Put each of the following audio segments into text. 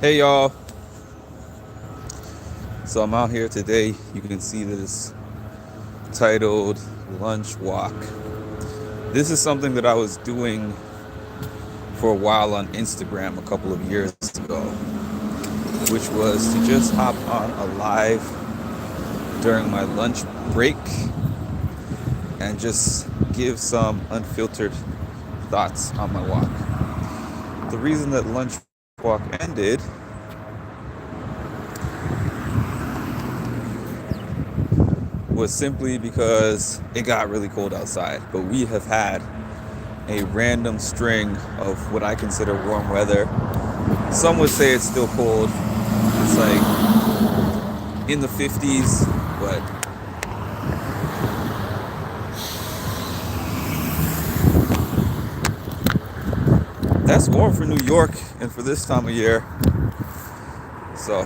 Hey y'all, so I'm out here today. You can see that it's titled Lunch Walk. This is something that I was doing for a while on Instagram a couple of years ago, which was to just hop on a live during my lunch break and just give some unfiltered thoughts on my walk. The reason that Lunch Walk ended was simply because it got really cold outside, but we have had a random string of what I consider warm weather. Some would say it's still cold. It's like in the 50s, but that's warm for New York and for this time of year. So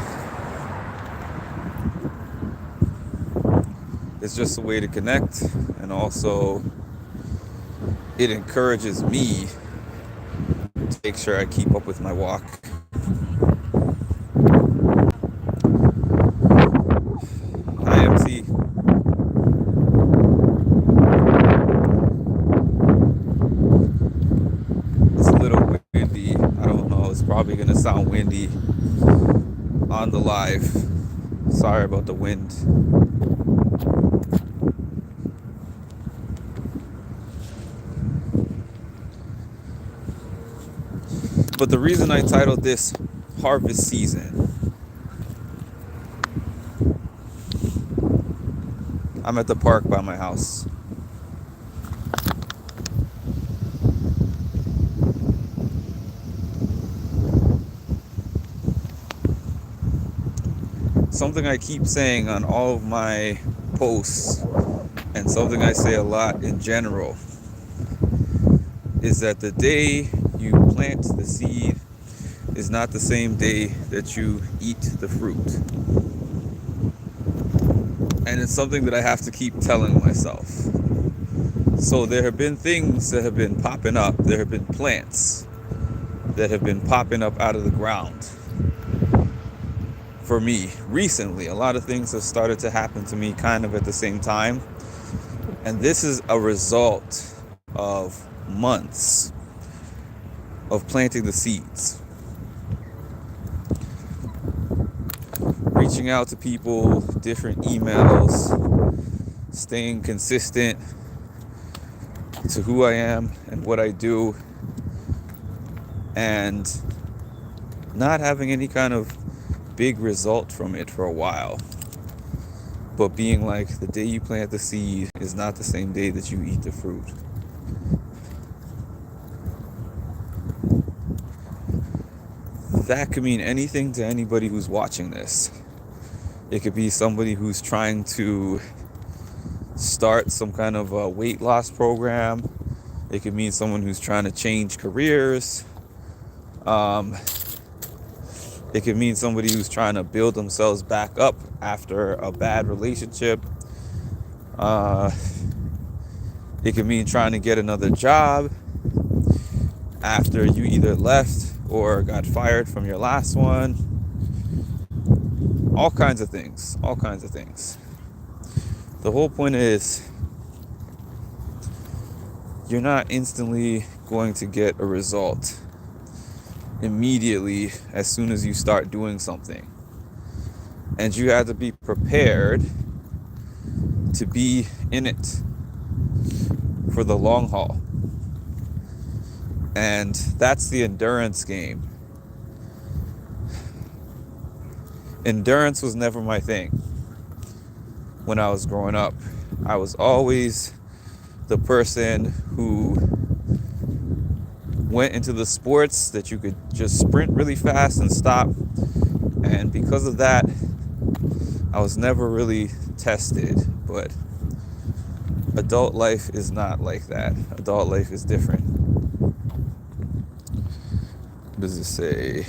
it's just a way to connect, and also it encourages me to make sure I keep up with my walk. Hi, MC. It's a little windy. I don't know. It's probably going to sound windy on the live. Sorry about the wind. But the reason I titled this Harvest Season, I'm at the park by my house. Something I keep saying on all of my posts, and something I say a lot in general, is that the day you plant the seed is not the same day that you eat the fruit. And it's something that I have to keep telling myself. So there have been things that have been popping up. There have been plants that have been popping up out of the ground. For me, recently, a lot of things have started to happen to me kind of at the same time. And this is a result of months of planting the seeds. Reaching out to people, different emails, staying consistent to who I am and what I do, and not having any kind of big result from it for a while. But being like, the day you plant the seed is not the same day that you eat the fruit. That could mean anything to anybody who's watching this. It could be somebody who's trying to start some kind of a weight loss program. It could mean someone who's trying to change careers. It could mean somebody who's trying to build themselves back up after a bad relationship. It could mean trying to get another job after you either left or got fired from your last one. All kinds of things. All kinds of things. The whole point is, you're not instantly going to get a result immediately as soon as you start doing something. And you have to be prepared to be in it for the long haul. And that's the endurance game. Endurance was never my thing when I was growing up. I was always the person who went into the sports that you could just sprint really fast and stop. And because of that, I was never really tested. But adult life is not like that. Adult life is different. What does it say?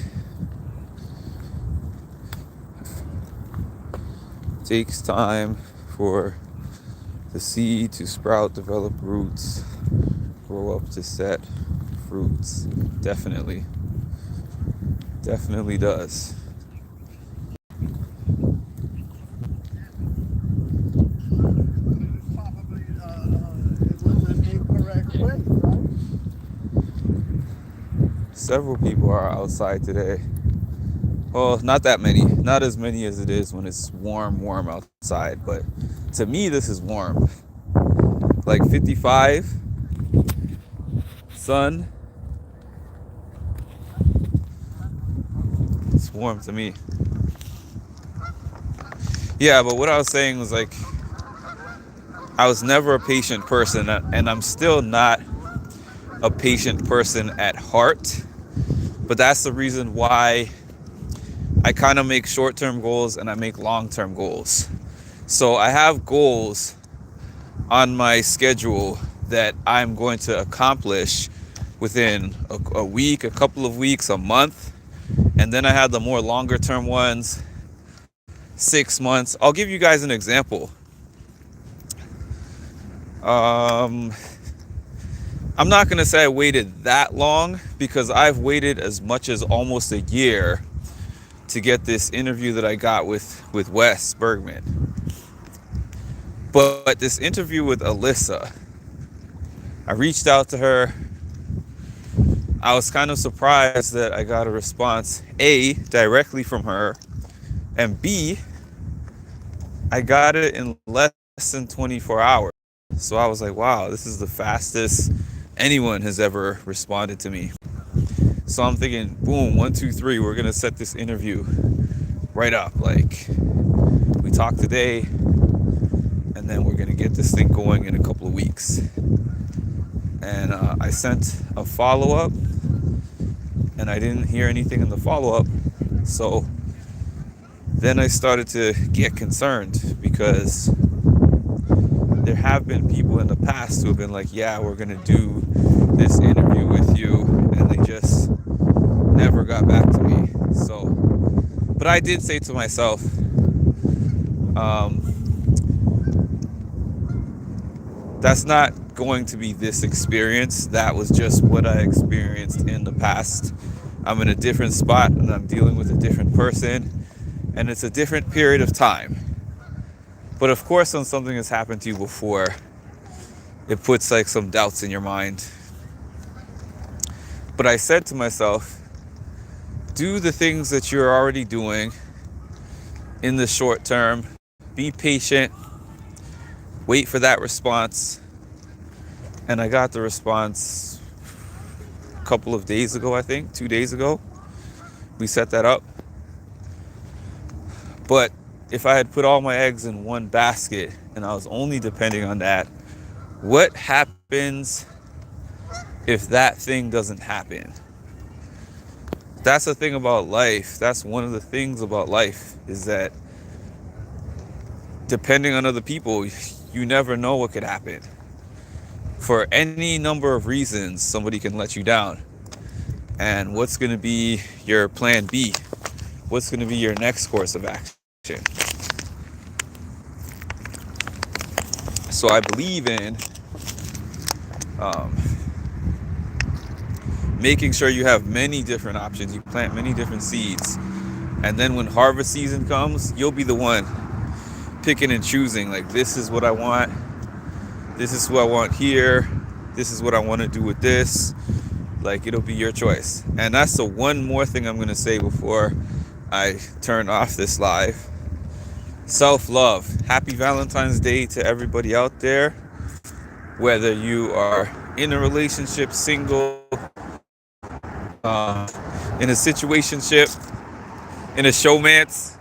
It takes time for the seed to sprout, develop roots, grow up to set fruits. Definitely. Definitely does. Probably it was an incorrect place, right? Several people are outside today. Well, not that many. Not as many as it is when it's warm outside. But to me, this is warm. Like 55, sun. It's warm to me. Yeah, but what I was saying was like, I was never a patient person, and I'm still not a patient person at heart. But that's the reason why I kind of make short-term goals and I make long-term goals. So I have goals on my schedule that I'm going to accomplish within a week, a couple of weeks, a month. And then I have the more longer term ones, 6 months. I'll give you guys an example. I'm not going to say I waited that long because I've waited as much as almost a year to get this interview that I got with Wes Bergman. But this interview with Alyssa, I reached out to her. I was kind of surprised that I got a response, A, directly from her, and B, I got it in less than 24 hours. So I was like, wow, this is the fastest anyone has ever responded to me. So I'm thinking, boom, 1, 2, 3, we're going to set this interview right up. Like, we talk today, and then we're going to get this thing going in a couple of weeks. And I sent a follow-up, and I didn't hear anything in the follow-up. So then I started to get concerned because there have been people in the past who have been like, yeah, we're going to do this interview with you, and they just never got back to me. So, but I did say to myself, that's not going to be this experience. That was just what I experienced in the past. I'm in a different spot and I'm dealing with a different person, and it's a different period of time. But of course, when something has happened to you before, it puts like some doubts in your mind. But I said to myself, do the things that you're already doing in the short term. Be patient. Wait for that response. And I got the response a couple of days ago, I think, 2 days ago. We set that up. But if I had put all my eggs in one basket and I was only depending on that, what happens if that thing doesn't happen? That's the thing about life. That's one of the things about life, is that depending on other people, you never know what could happen. For any number of reasons, somebody can let you down. And what's going to be your plan B? What's going to be your next course of action? So I believe in making sure you have many different options. You plant many different seeds. And then when harvest season comes, you'll be the one picking and choosing. Like, this is what I want. This is who I want here. This is what I want to do with this. Like, it'll be your choice. And that's the one more thing I'm going to say before I turn off this live. Self-love. Happy Valentine's Day to everybody out there. Whether you are in a relationship, single, in a situationship, in a showmance,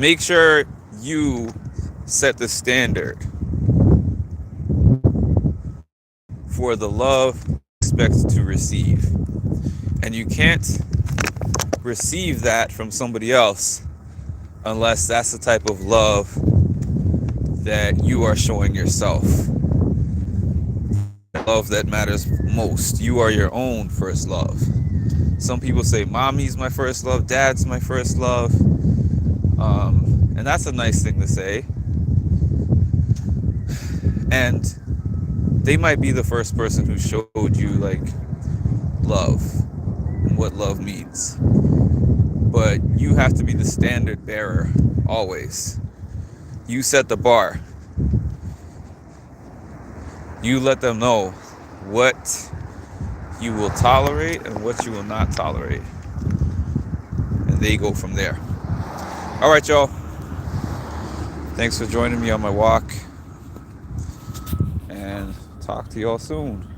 make sure you set the standard for the love you expect to receive. And you can't receive that from somebody else unless that's the type of love that you are showing yourself. Love that matters most. You are your own first love. Some people say mommy's my first love, dad's my first love. And that's a nice thing to say. And they might be the first person who showed you like love, them what love means. But you have to be the standard bearer always. You set the bar. You let them know what you will tolerate and what you will not tolerate. And they go from there. All right, y'all. Thanks for joining me on my walk. And talk to y'all soon.